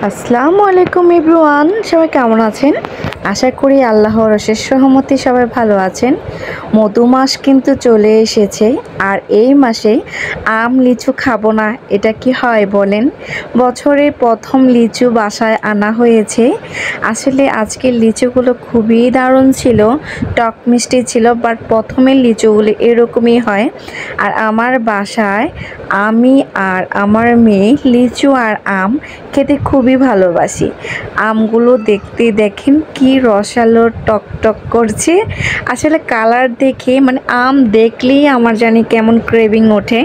আসসালামু আলাইকুম এভরিওয়ান, সবাই কেমন আছেন? আশা করি আল্লাহর অশেষ রহমতে সবাই ভালো আছেন। মধু মাস কিন্তু চলে এসেছে, আর এই মাসে আম লিচু খাবো না এটা কি হয় বলেন? বছরের প্রথম লিচু বাসায় আনা হয়েছে। আসলে আজকের লিচুগুলো খুবই দারুণ ছিল, টক মিষ্টি ছিল, বাট প্রথমের লিচুগুলো এরকমই হয়। আর আমার বাসায় আমি আর আমার মেয়ে লিচু আর আম খেতে খুবই ভালোবাসি। আমগুলো দেখতে দেখেন কি রসালো টক টক করছে। আসলে কালার দেখে মানে আম দেখলেই আমার জানি কেমন ক্রেভিং ওঠে।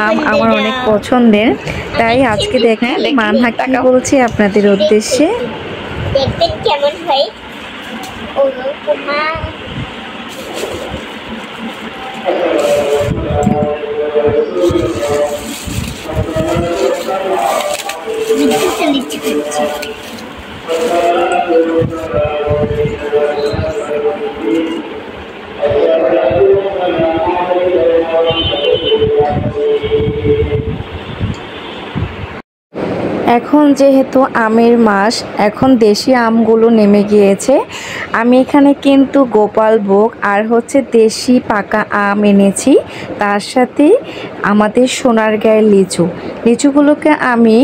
আম আমার অনেক পছন্দের, তাই আজকে দেখেন মানহা কি বলছে আপনাদের উদ্দেশ্যে। দেখবেন কেমন হয়। লিচু খাচ্ছে। এখন যেহেতু আমের মাস, এখন দেশি আমগুলো নেমে গিয়েছে। আমি এখানে কিন্তু গোপালভোগ আর দেশি পাকা আম এনেছি, তার সাথে আমাদের সোনারগাঁয়ের লিচুগুলোকে আমি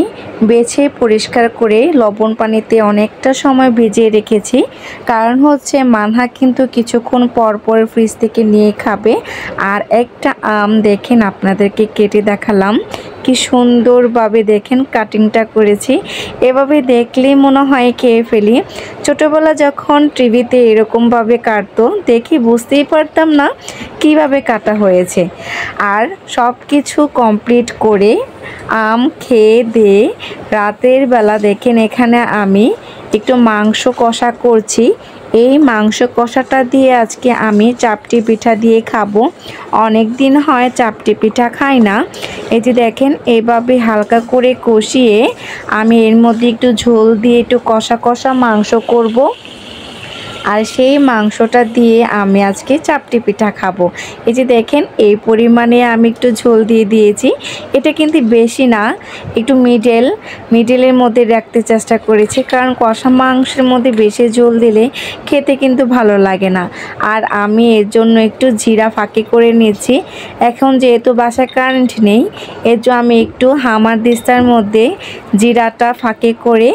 বেছে পরিষ্কার করে লবণ পানিতে অনেকটা সময় ভিজিয়ে রেখেছি। কারণ মানহা কিন্তু কিছুক্ষণ পর পর ফ্রিজ থেকে নিয়ে খাবে। আর একটা আম দেখেন, আপনাদেরকে কেটে দেখালাম কি সুন্দরভাবে দেখেন কাটিংটা করেছি। এভাবে দেখলেই মনে হয় খেয়ে ফেলি। ছোটোবেলা যখন টিভিতে এরকমভাবে কাটতো দেখি বুঝতেই পারতাম না কিভাবে কাটা হয়েছে। আর সব কিছু কমপ্লিট করে আম খেয়ে দিয়ে রাতের বেলা দেখেন এখানে আমি একটু মাংস কষা করছি। এই মাংস কষাটা দিয়ে আজকে আমি চাপটি পিঠা দিয়ে খাবো। অনেক দিন হয় চাপটি পিঠা খাই না। এই যে দেখেন এভাবে হালকা করে কষিয়ে আমি এর মধ্যে একটু ঝোল দিয়ে একটু কষা কষা মাংস করব। আর সেই মাংসটা দিয়ে আমি আজকে চাপটি পিঠা খাবো। এই যে দেখেন এই পরিমাণে আমি একটু ঝোল দিয়ে দিয়েছি। এটা কিন্তু বেশি না, একটু মিডলের মধ্যে রাখতে চেষ্টা করেছি, কারণ কষা মাংসের মধ্যে বেশি ঝোল দিলে খেতে কিন্তু ভালো লাগে না। আর আমি এর জন্য একটু জিরা ফাঁকি করে নিয়েছি। এখন যেহেতু বাসায় কারেন্ট নেই, এর জন্য আমি একটু হামার দিস্তার মধ্যে জিরাটা ফাঁকি করে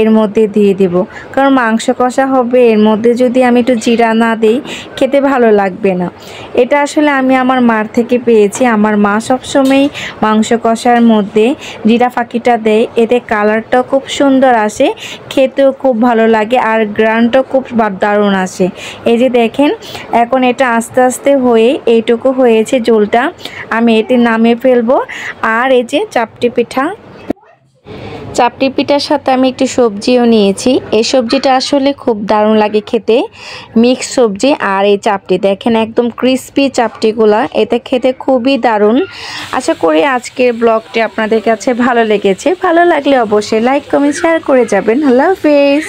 এর মধ্যে দিয়ে দেব, কারণ মাংস কষা হবে, এর মধ্যে যদি আমি একটু জিরা না দিই খেতে ভালো লাগবে না। এটা আসলে আমি আমার মার থেকে পেয়েছি। আমার মা সবসময় মাংস কষার মধ্যে জিরা ফাঁকিটা দেয়, এতে কালারটাও খুব সুন্দর আসে, খেতেও খুব ভালো লাগে, আর গ্রানটাও খুব দারুণ আসে। এই যে দেখেন এখন এটা আস্তে আস্তে হয়ে এইটুকু হয়েছে ঝোলটা, আমি এতে নামিয়ে ফেলবো। আর এই যে চাপটি পিঠার সাথে আমি একটু সবজিও নিয়েছি। এই সবজিটা আসলে খুব দারুণ লাগে খেতে, মিক্স সবজি। আর এই চাপটি দেখেন একদম ক্রিস্পি চাপটিগুলা, এতে খেতে খুবই দারুণ। আশা করি আজকের ব্লগটি আপনাদের কাছে ভালো লেগেছে। ভালো লাগলে অবশ্যই লাইক কমেন্ট শেয়ার করে যাবেন। আল্লাহ হাফেজ।